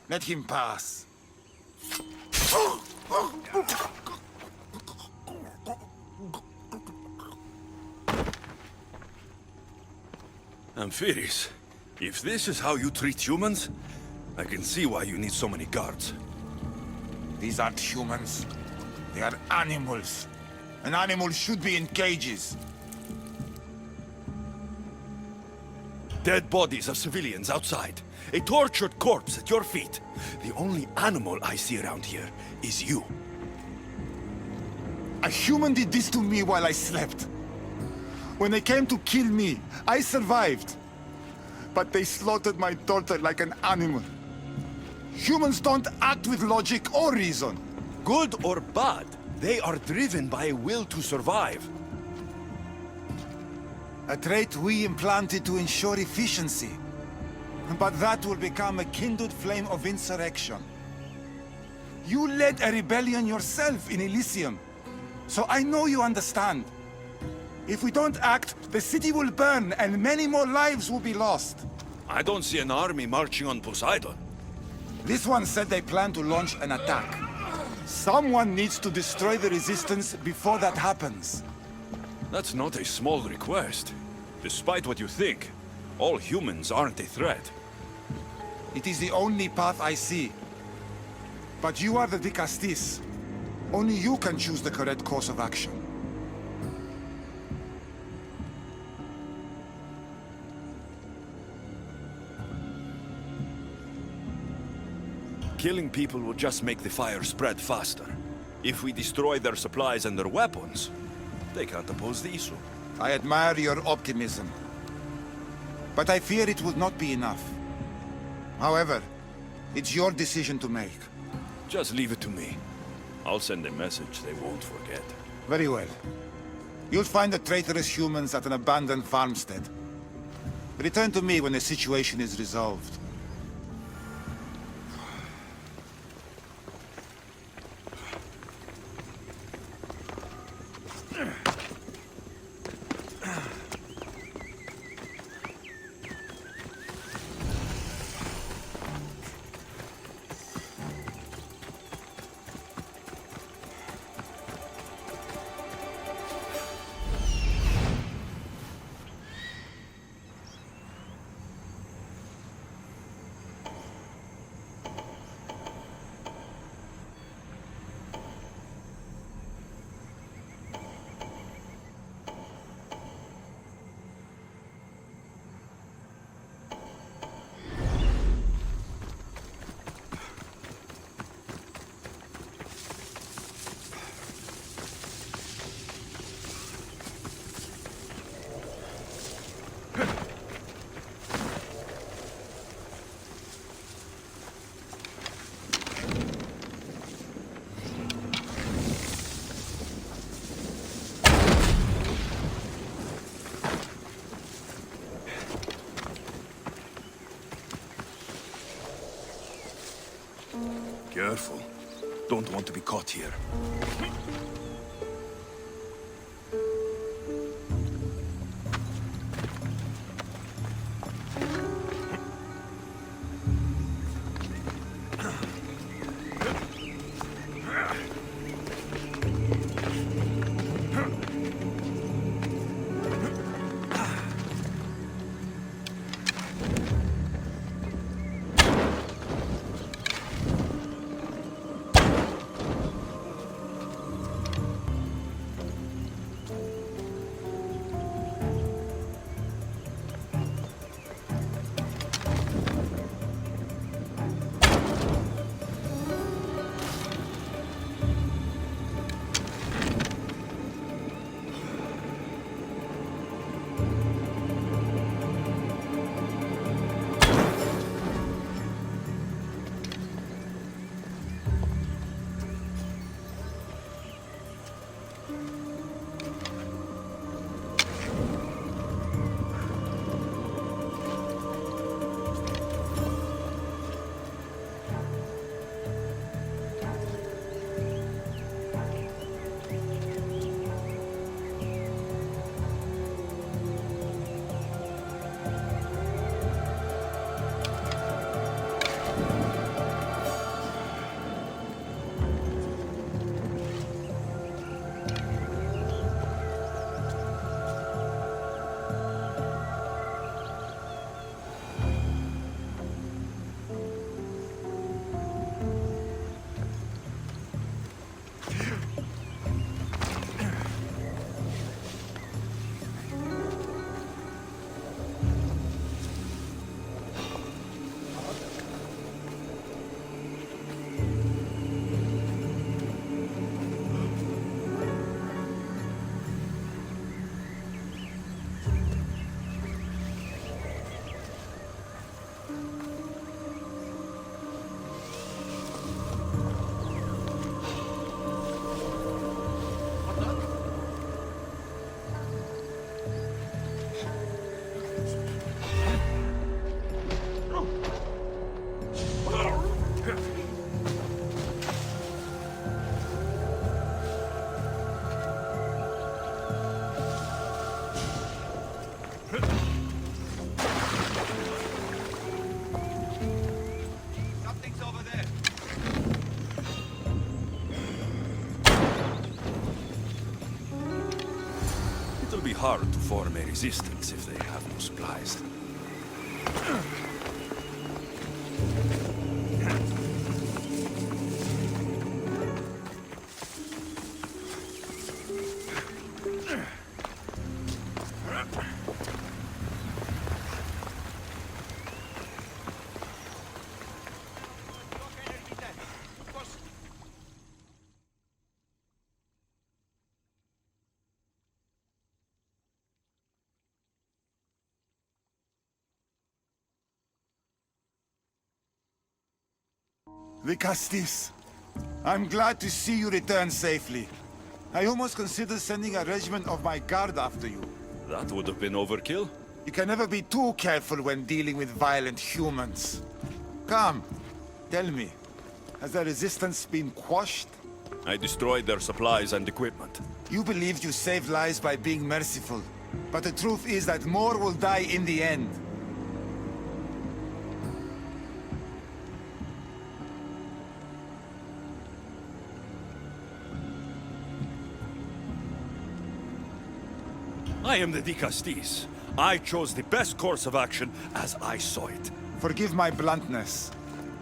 Let him pass. Amsferes, if this is how you treat humans, I can see why you need so many guards. These aren't humans. They are animals. An animal should be in cages. Dead bodies of civilians outside. A tortured corpse at your feet. The only animal I see around here is you. A human did this to me while I slept. When they came to kill me, I survived. But they slaughtered my daughter like an animal. Humans don't act with logic or reason. Good or bad, they are driven by a will to survive. A trait we implanted to ensure efficiency. But that will become a kindled flame of insurrection. You led a rebellion yourself in Elysium, so I know you understand. If we don't act, the city will burn and many more lives will be lost. I don't see an army marching on Poseidon. This one said they plan to launch an attack. Someone needs to destroy the resistance before that happens. That's not a small request. Despite what you think, all humans aren't a threat. It is the only path I see. But you are the Dicastis. Only you can choose the correct course of action. Killing people will just make the fire spread faster. If we destroy their supplies and their weapons, they can't oppose the issue. I admire your optimism. But I fear it would not be enough. However, it's your decision to make. Just leave it to me. I'll send a message they won't forget. Very well. You'll find the traitorous humans at an abandoned farmstead. Return to me when the situation is resolved. Careful. Don't want to be caught here. hard to form a resistance if they have no supplies. Vicastis, I'm glad to see you return safely. I almost considered sending a regiment of my guard after you. That would have been overkill. You can never be too careful when dealing with violent humans. Come, tell me, has the resistance been quashed? I destroyed their supplies and equipment. You believed you saved lives by being merciful, but the truth is that more will die in the end. I am the Dicastis. I chose the best course of action as I saw it. Forgive my bluntness.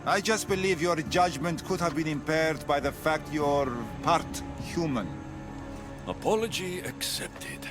I just believe your judgment could have been impaired by the fact you're part human. Apology accepted.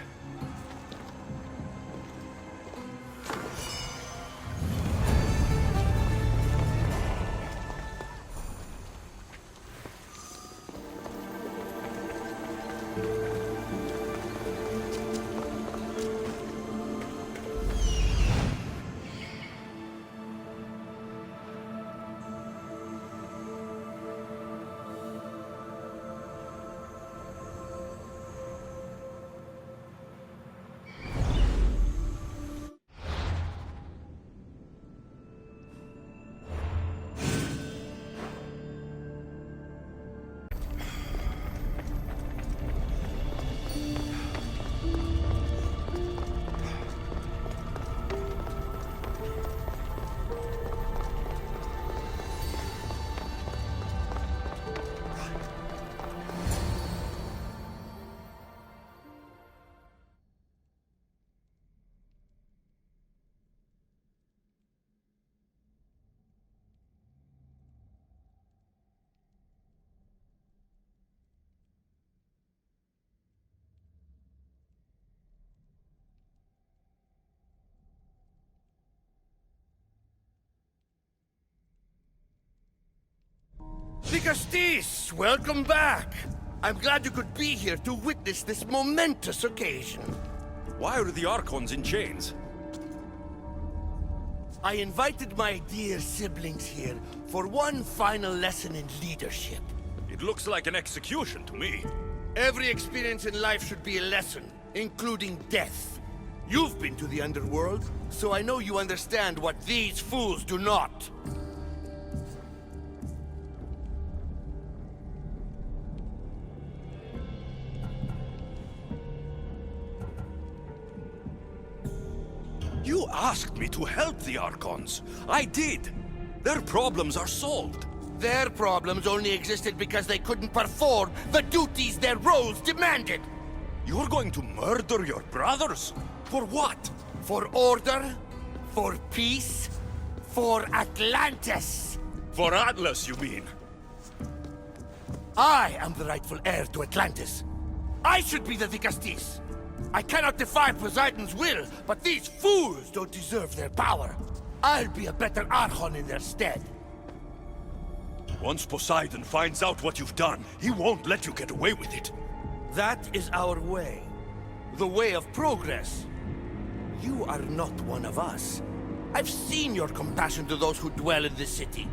Dicastis, welcome back! I'm glad you could be here to witness this momentous occasion. Why are the Archons in chains? I invited my dear siblings here for one final lesson in leadership. It looks like an execution to me. Every experience in life should be a lesson, including death. You've been to the underworld, so I know you understand what these fools do not. You asked me to help the Archons. I did. Their problems are solved. Their problems only existed because they couldn't perform the duties their roles demanded. You're going to murder your brothers? For what? For order, for peace, for Atlantis. For Atlas, you mean? I am the rightful heir to Atlantis. I should be the Dicastis. I cannot defy Poseidon's will, but these fools don't deserve their power. I'll be a better Archon in their stead. Once Poseidon finds out what you've done, he won't let you get away with it. That is our way. The way of progress. You are not one of us. I've seen your compassion to those who dwell in this city.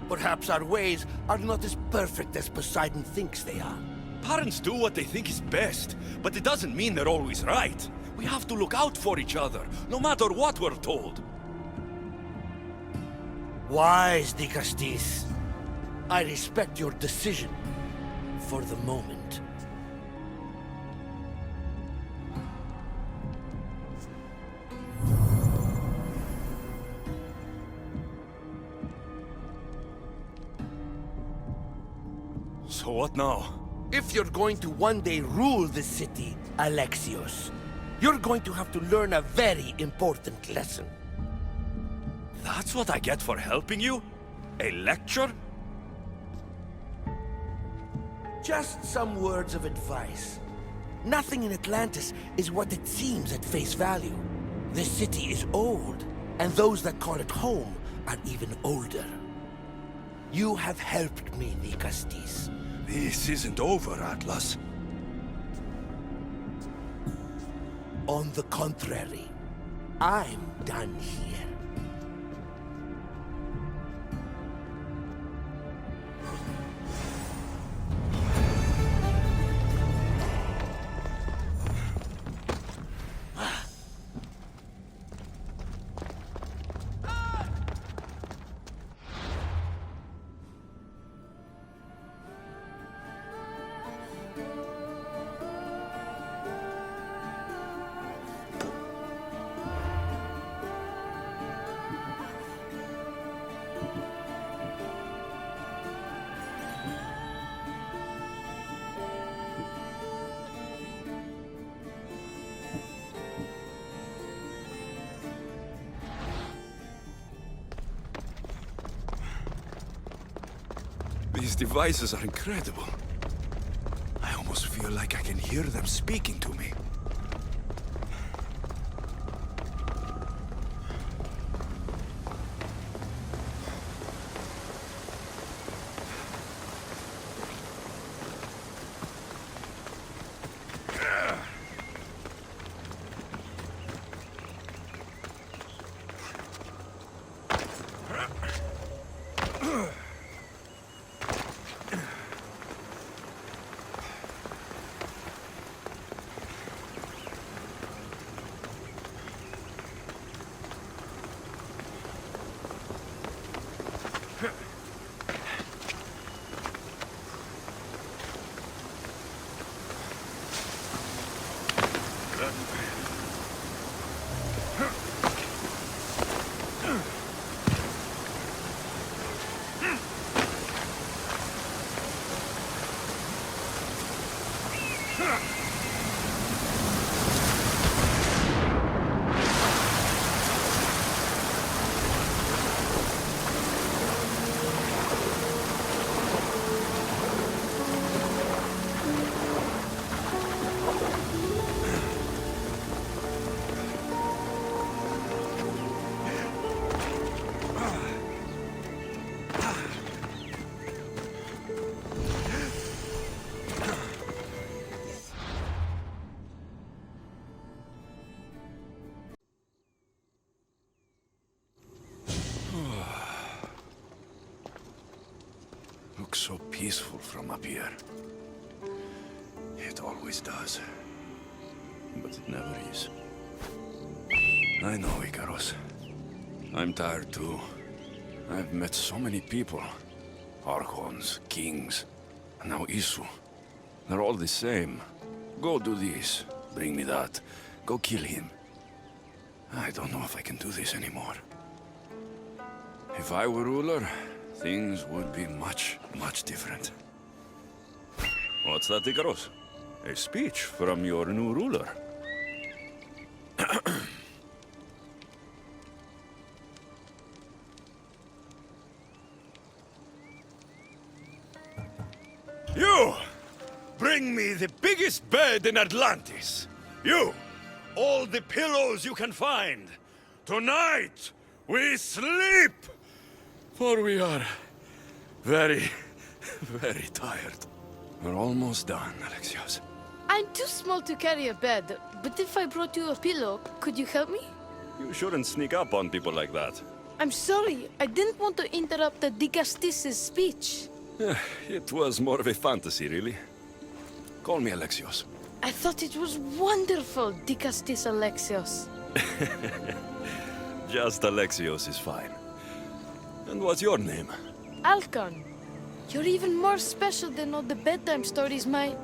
Perhaps our ways are not as perfect as Poseidon thinks they are. Parents do what they think is best, but it doesn't mean they're always right. We have to look out for each other, no matter what we're told. Wise, Dicastis. I respect your decision for the moment. So what now? If you're going to one day rule the city, Alexios, You're going to have to learn a very important lesson. That's what I get for helping you? A lecture? Just some words of advice. Nothing in Atlantis is what it seems at face value. The city is old, and those that call it home are even older. You have helped me, Dikastis. This isn't over, Atlas. On the contrary, I'm done here. These devices are incredible. I almost feel like I can hear them speaking to me. Looks so peaceful from up here. It always does. But it never is. I know, Icaros. I'm tired too. I've met so many people. Archons, kings, and now Isu. They're all the same. Go do this, bring me that. Go kill him. I don't know if I can do this anymore. If I were ruler, things would be much, much different. What's that, Icaros? A speech from your new ruler. You! Bring me the biggest bed in Atlantis. You! All the pillows you can find. Tonight, we sleep! For we are very, very tired. We're almost done, Alexios. I'm too small to carry a bed, but if I brought you a pillow, could you help me? You shouldn't sneak up on people like that. I'm sorry, I didn't want to interrupt the Dikastis' speech. It was more of a fantasy, really. Call me Alexios. I thought it was wonderful, Dikastis Alexios. Just Alexios is fine. And what's your name? Alcon, you're even more special than all the bedtime stories my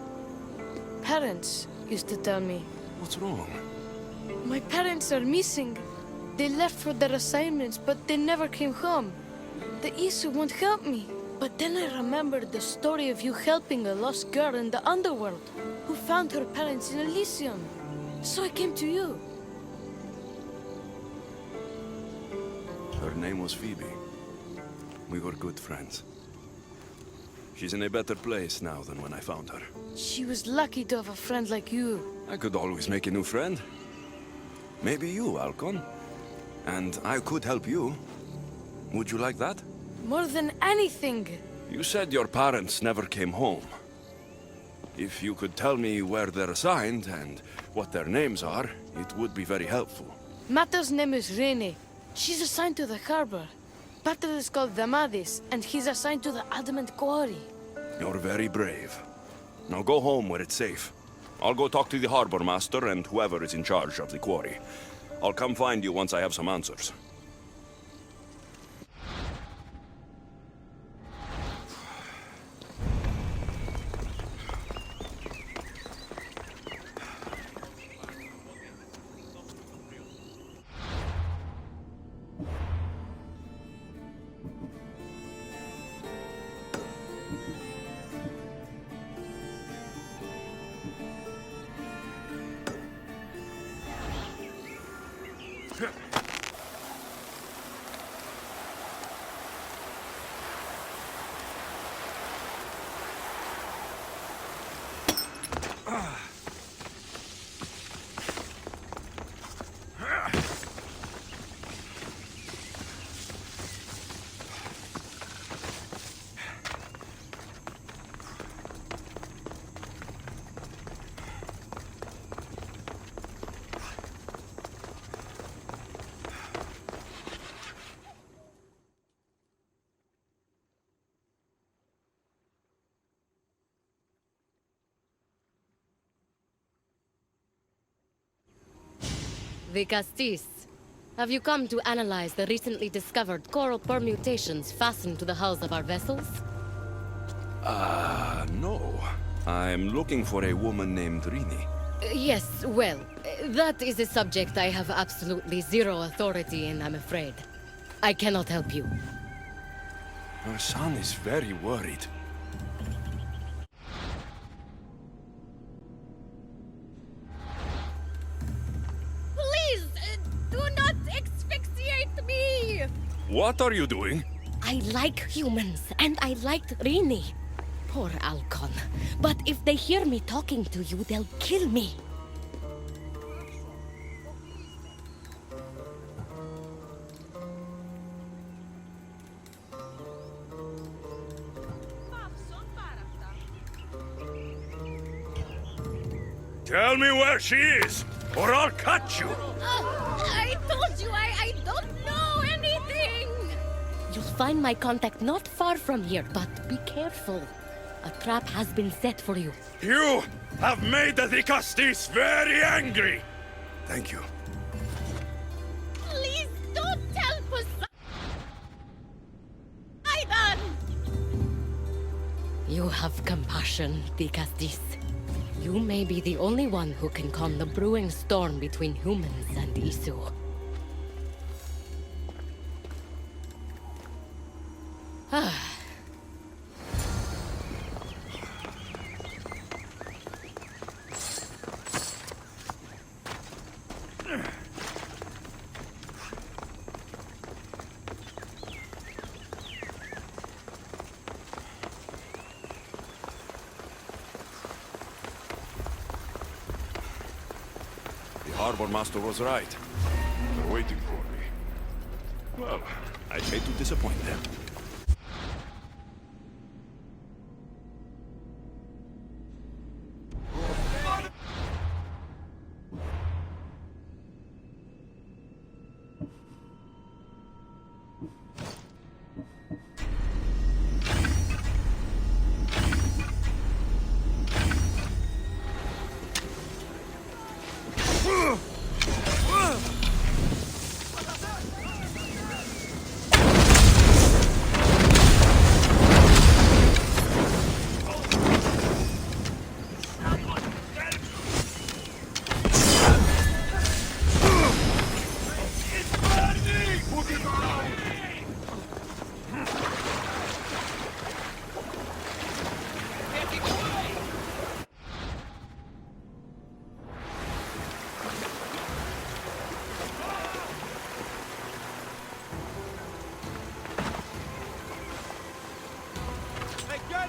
parents used to tell me. What's wrong? My parents are missing. They left for their assignments, but they never came home. The Isu won't help me. But then I remembered the story of you helping a lost girl in the underworld, who found her parents in Elysium. So I came to you. Her name was Phoebe. We were good friends. She's in a better place now than when I found her. She was lucky to have a friend like you. I could always make a new friend. Maybe you, Alcon. And I could help you. Would you like that? More than anything. You said your parents never came home. If you could tell me where they're assigned and what their names are, it would be very helpful. Mata's name is Rene. She's assigned to the harbor. Pater is called Damadis, and he's assigned to the Adamant Quarry. You're very brave. Now go home where it's safe. I'll go talk to the harbor master and whoever is in charge of the quarry. I'll come find you once I have some answers. The Castis. Have you come to analyze the recently discovered coral permutations fastened to the hulls of our vessels? No. I'm looking for a woman named Rini. Yes, well, that is a subject I have absolutely zero authority in, I'm afraid. I cannot help you. Her son is very worried. Please, do not asphyxiate me! What are you doing? I like humans, and I liked Rini. Poor Alcon. But if they hear me talking to you, they'll kill me. Tell me where she is, or I'll cut you! I told you I don't know anything! You'll find my contact not far from here, but be careful. A trap has been set for you. You have made the Castis very angry! Thank you. Please don't tell Poseidon! You have compassion, Castis. You may be the only one who can calm the brewing storm between humans and Isu. The harbor master was right. They're waiting for me. Well, I'd hate to disappoint them.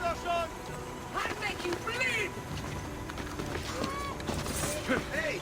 I'll make you bleed! Hey!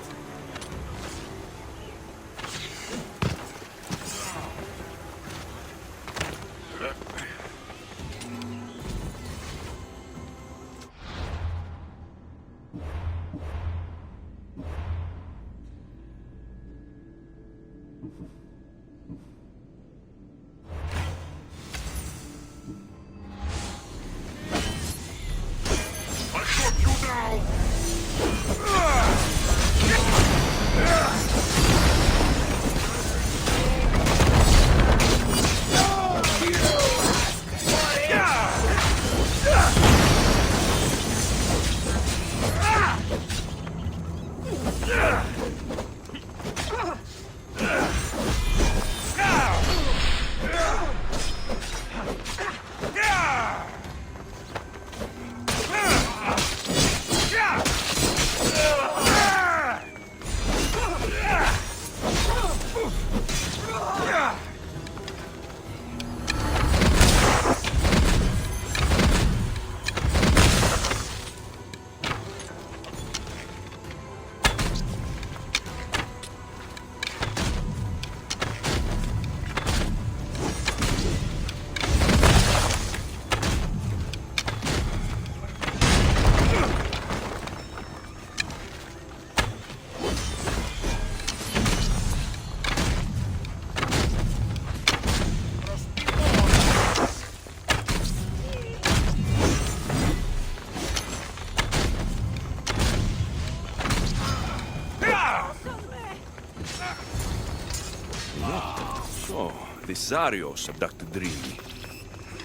So, this Zarios abducted drugi.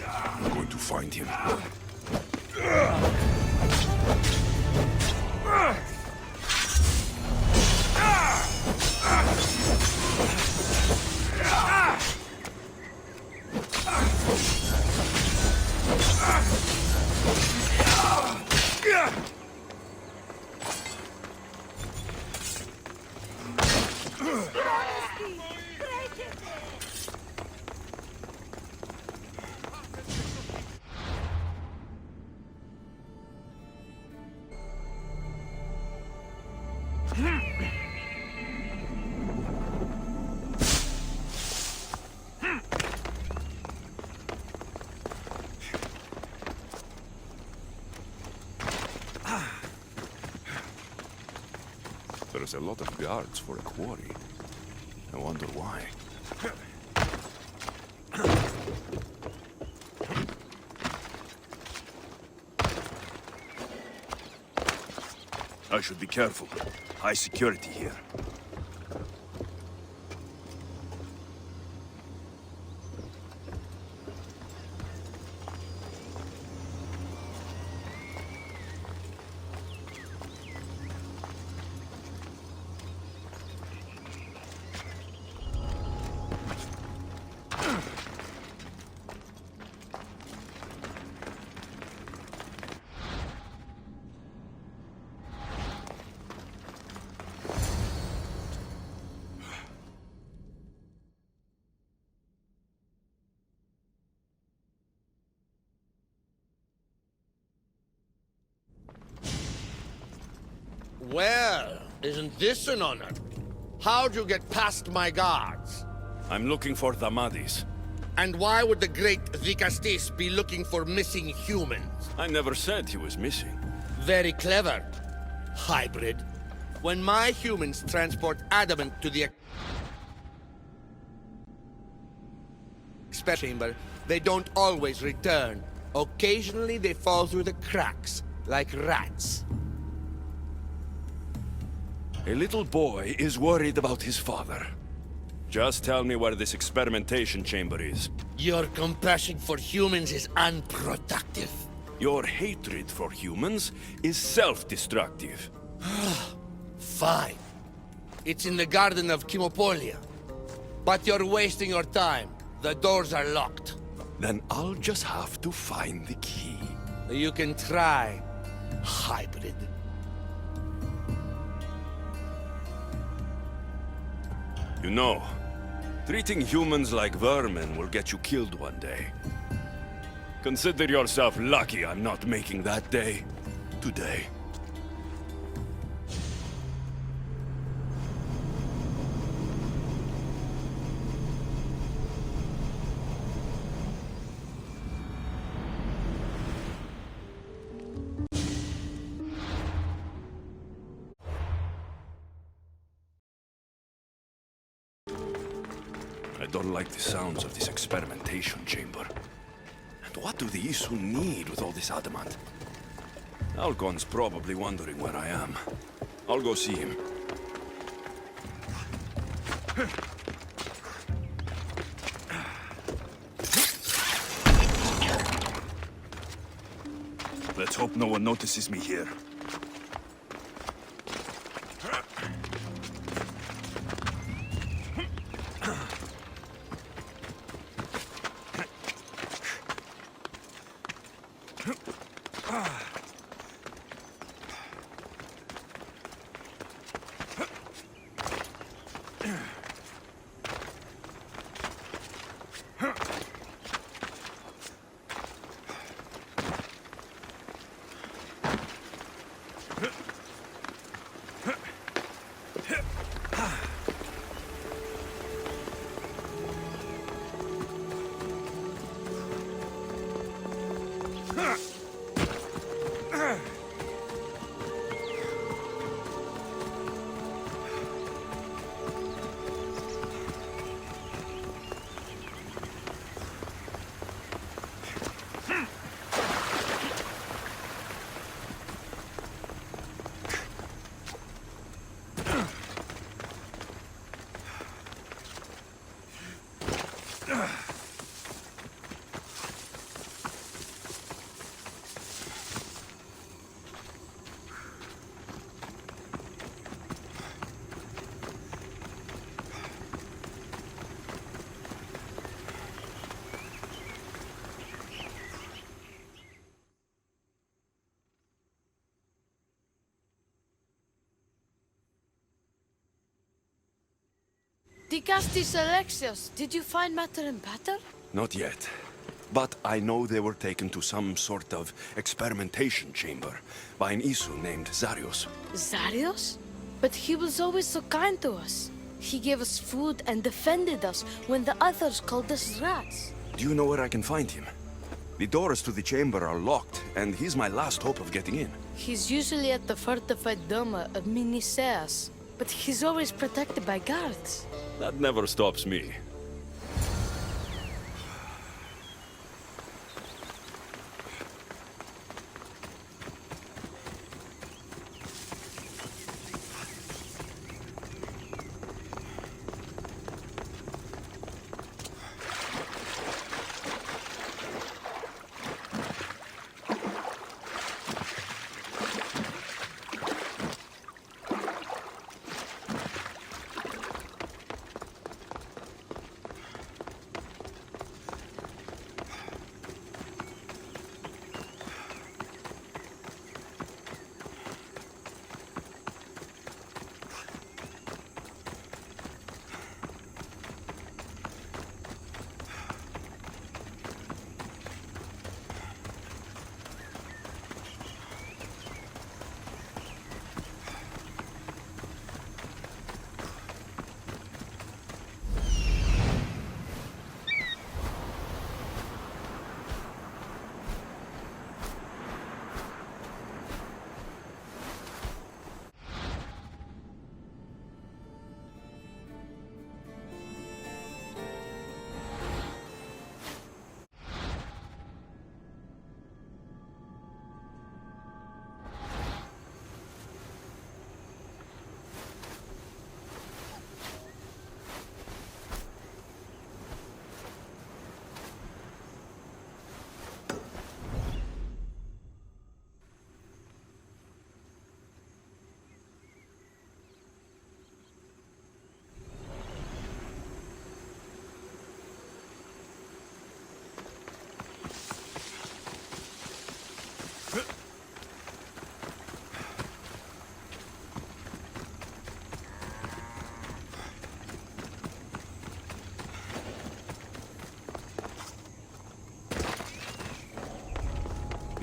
I'm going to find him. There's a lot of guards for a quarry. I wonder why. I should be careful. High security here. Well, isn't this an honor? How'd you get past my guards? I'm looking for Damadis. And why would the great Vikastis be looking for missing humans? I never said he was missing. Very clever. Hybrid. When my humans transport adamant to the express chamber, they don't always return. Occasionally they fall through the cracks, like rats. A little boy is worried about his father. Just tell me where this experimentation chamber is. Your compassion for humans is unproductive. Your hatred for humans is self-destructive. Fine. It's in the garden of Kimopolia. But you're wasting your time. The doors are locked. Then I'll just have to find the key. You can try, hybrid. You know, treating humans like vermin will get you killed one day. Consider yourself lucky I'm not making that day today. I don't like the sounds of this experimentation chamber. And what do the Isu need with all this adamant? Alcon's probably wondering where I am. I'll go see him. Let's hope no one notices me here. Dicastis Alexios, did you find matter and patter? Not yet. But I know they were taken to some sort of experimentation chamber by an Isu named Zarios. Zarios? But he was always so kind to us. He gave us food and defended us when the others called us rats. Do you know where I can find him? The doors to the chamber are locked, and he's my last hope of getting in. He's usually at the fortified Doma of Miniseas, but he's always protected by guards. That never stops me.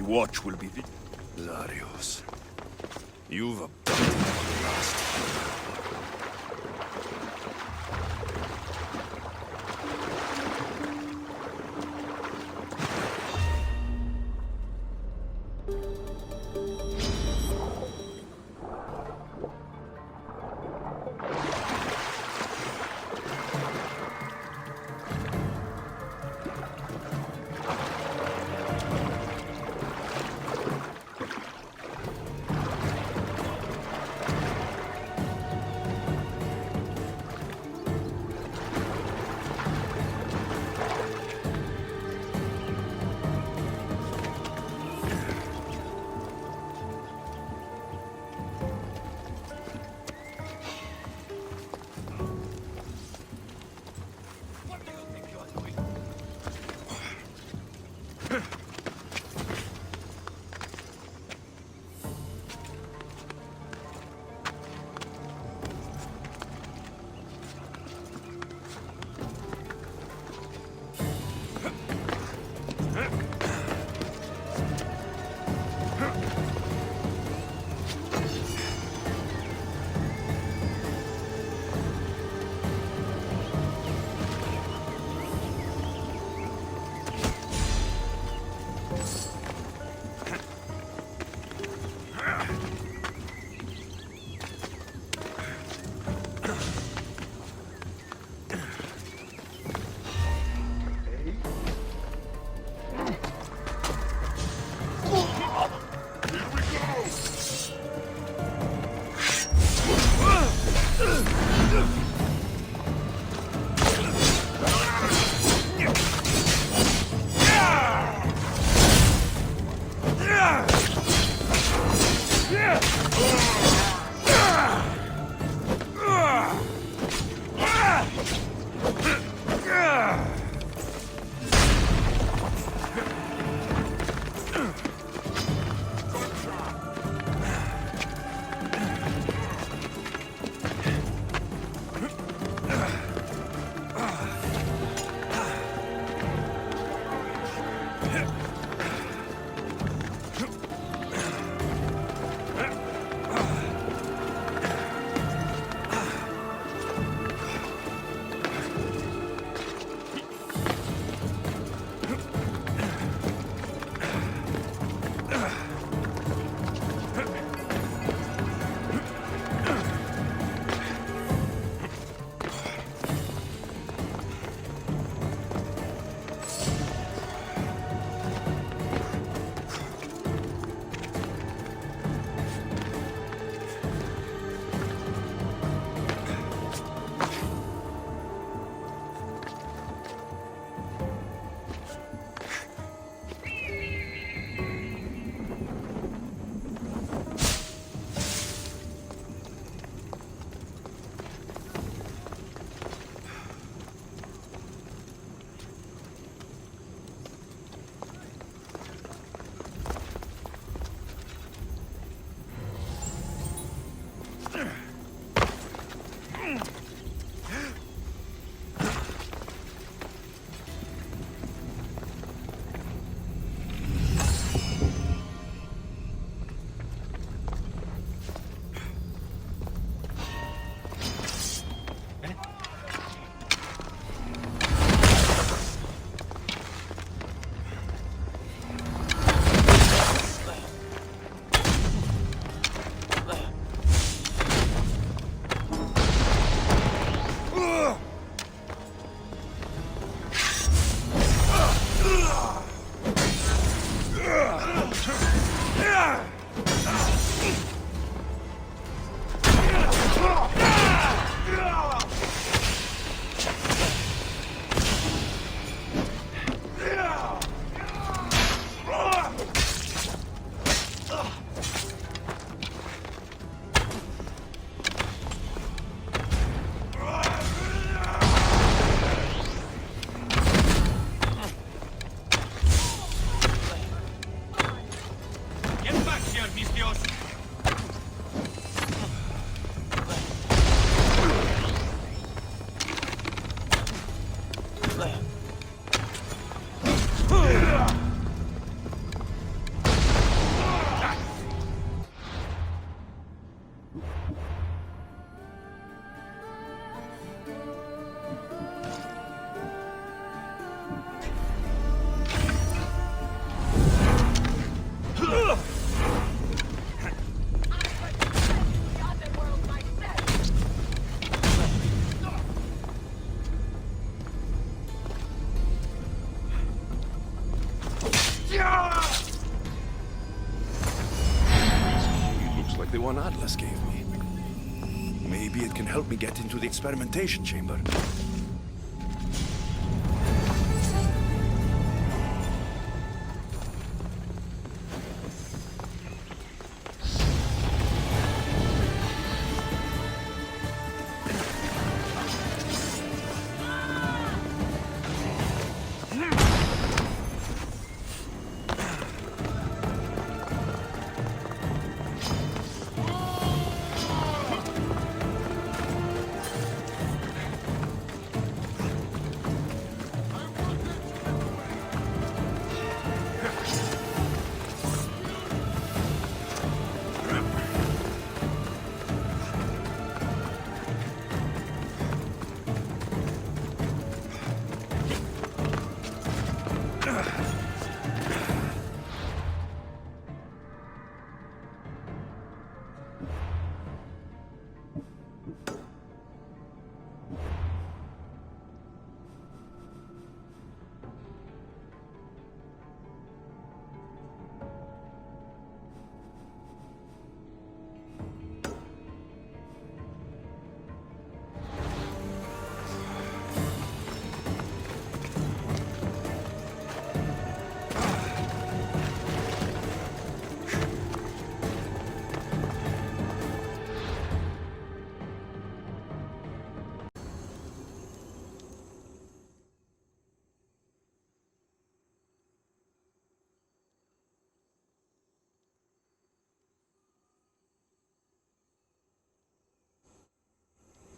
The watch will be Zarios, you've abducted our last hero. like the one Atlas gave me. Maybe it can help me get into the experimentation chamber.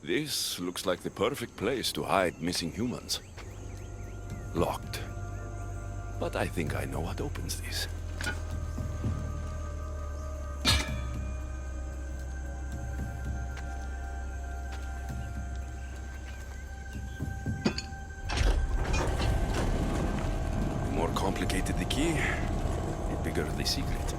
This looks like the perfect place to hide missing humans. Locked. But I think I know what opens this. The more complicated the key, the bigger the secret.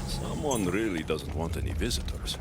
Someone really doesn't want any visitors.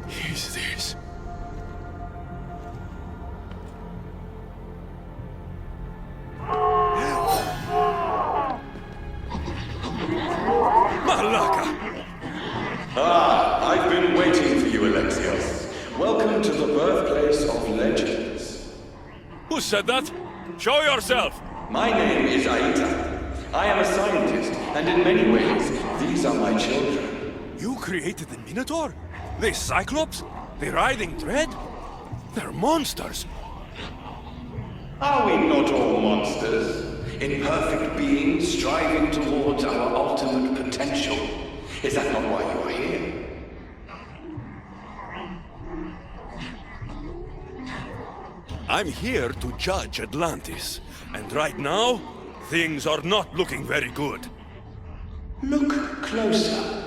is this? Malaka! Ah, I've been waiting for you, Alexios. Welcome to the birthplace of legends. Who said that? Show yourself! My name is Aita. I am a scientist, and in many ways, these are my children. You created the Minotaur? The Cyclops? The Riding Dread? They're monsters! Are we not all monsters? Imperfect beings striving towards our ultimate potential. Is that not why you are here? I'm here to judge Atlantis. And right now, things are not looking very good. Look closer.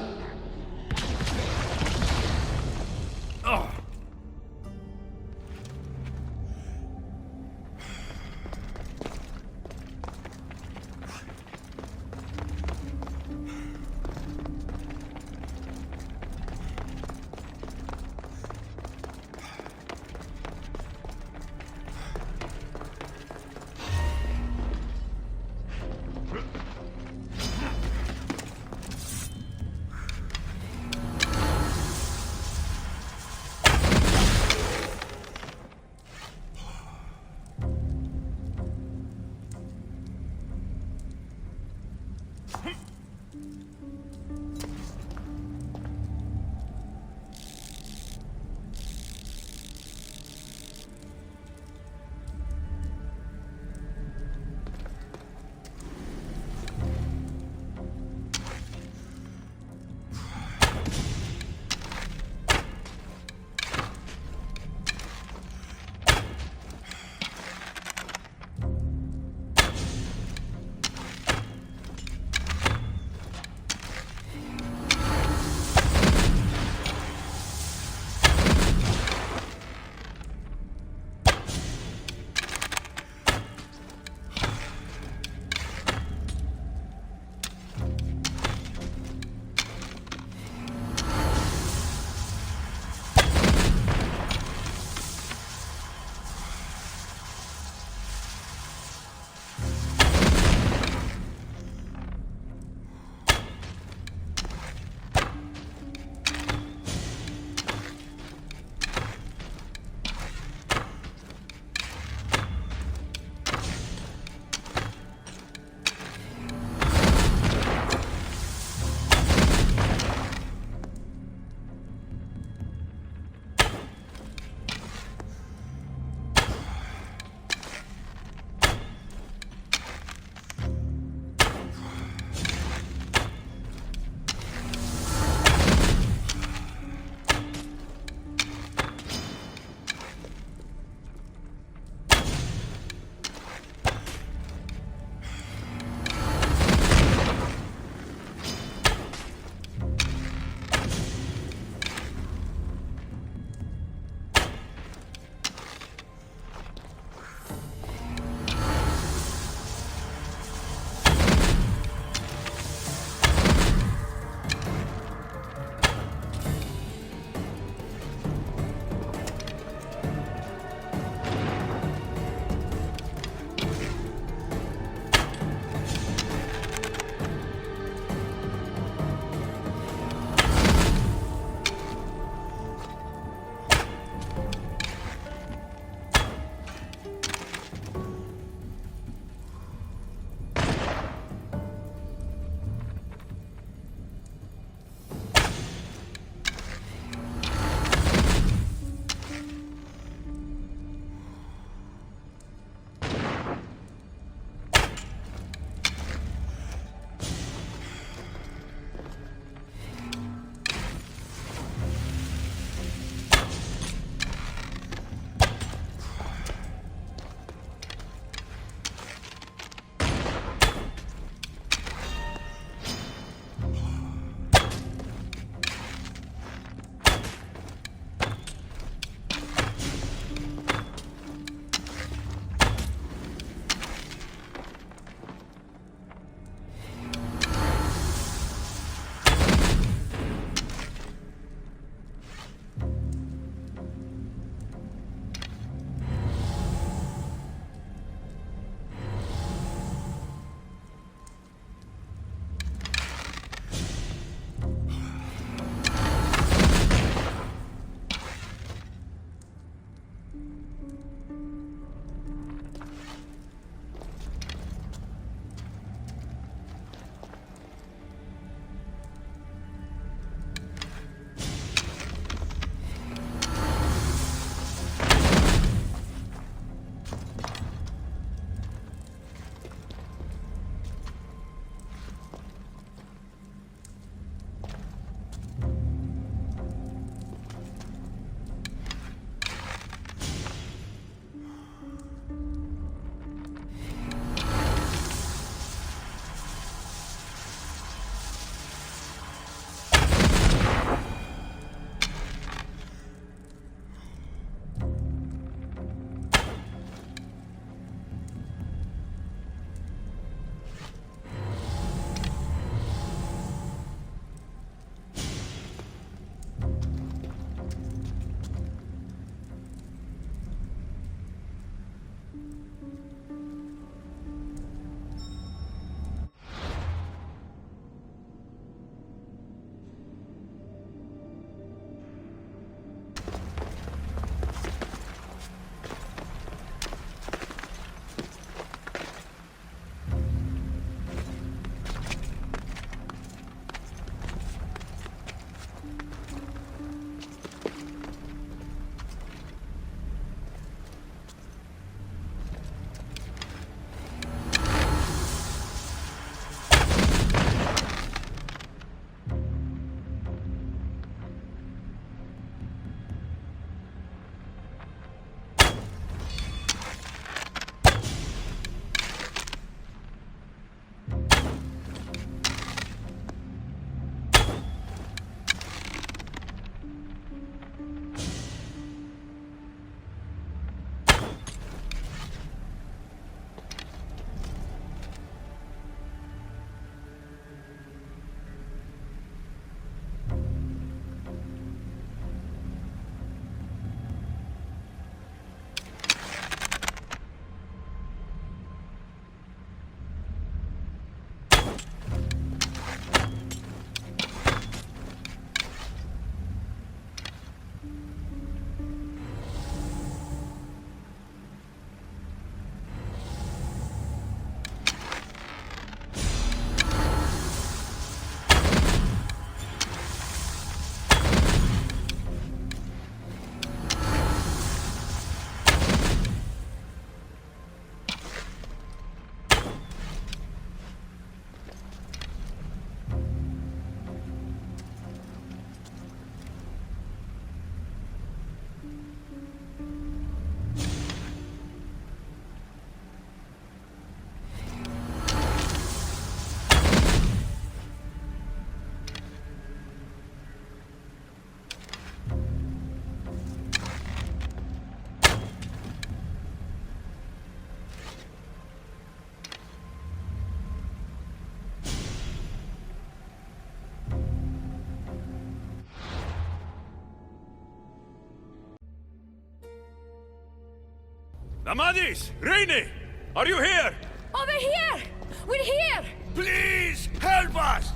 Amadis! Rainy! Are you here? Over here! We're here! Please, help us!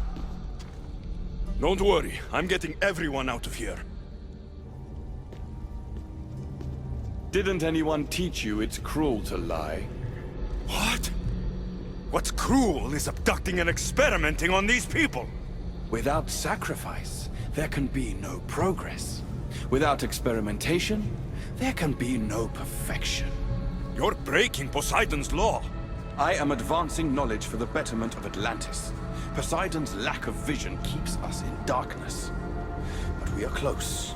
Don't worry, I'm getting everyone out of here. Didn't anyone teach you it's cruel to lie? What? What's cruel is abducting and experimenting on these people. Without sacrifice, there can be no progress. Without experimentation, there can be no perfection. You're breaking Poseidon's law. I am advancing knowledge for the betterment of Atlantis. Poseidon's lack of vision keeps us in darkness. But we are close.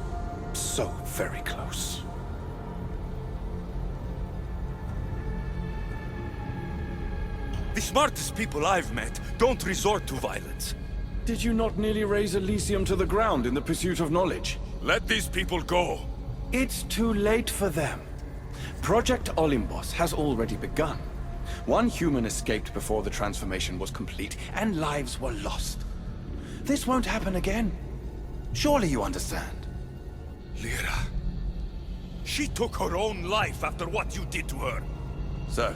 So very close. The smartest people I've met don't resort to violence. Did you not nearly raise Elysium to the ground in the pursuit of knowledge? Let these people go. It's too late for them. Project Olympus has already begun. One human escaped before the transformation was complete, and lives were lost. This won't happen again. Surely you understand. Lyra. She took her own life after what you did to her. So,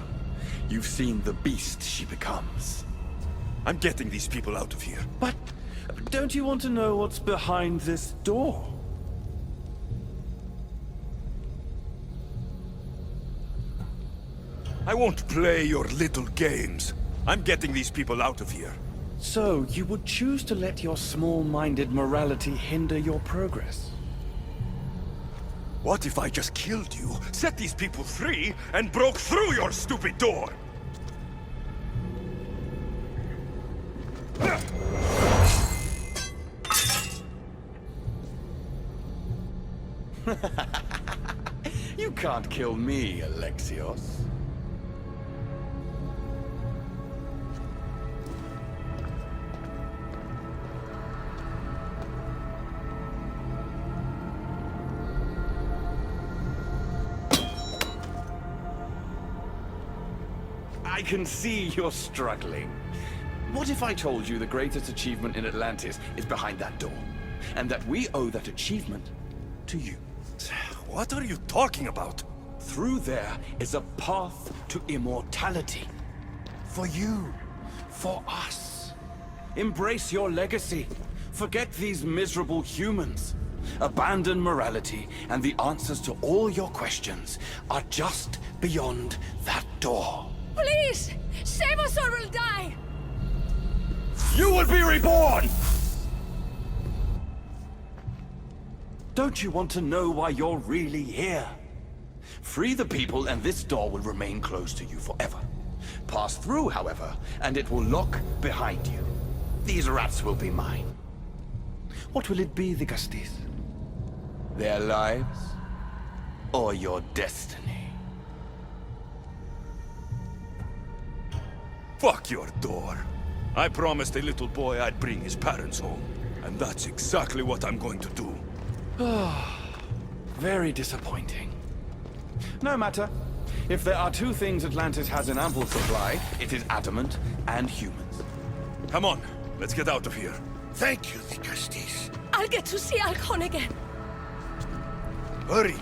you've seen the beast she becomes. I'm getting these people out of here. But don't you want to know what's behind this door? I won't play your little games. I'm getting these people out of here. So, you would choose to let your small-minded morality hinder your progress? What if I just killed you, set these people free, and broke through your stupid door? You can't kill me, Alexios. I can see you're struggling. What if I told you the greatest achievement in Atlantis is behind that door, and that we owe that achievement to you? What are you talking about? Through there is a path to immortality. For you. For us. Embrace your legacy. Forget these miserable humans. Abandon morality, and the answers to all your questions are just beyond that door. Please! Save us or we'll die! You will be reborn! Don't you want to know why you're really here? Free the people and this door will remain closed to you forever. Pass through, however, and it will lock behind you. These rats will be mine. What will it be, the Gusties? Their lives? Or your destiny? Fuck your door. I promised a little boy I'd bring his parents home. And that's exactly what I'm going to do. Very disappointing. No matter. If there are two things Atlantis has in ample supply, it is adamant and humans. Come on, let's get out of here. Thank you, the Castis. I'll get to see Alcon again. Hurry.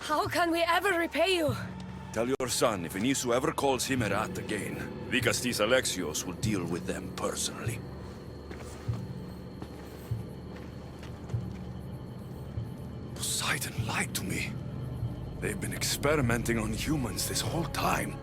How can we ever repay you? Tell your son if Anisu ever calls him a rat again, Vikastis Alexios will deal with them personally. Poseidon lied to me. They've been experimenting on humans this whole time.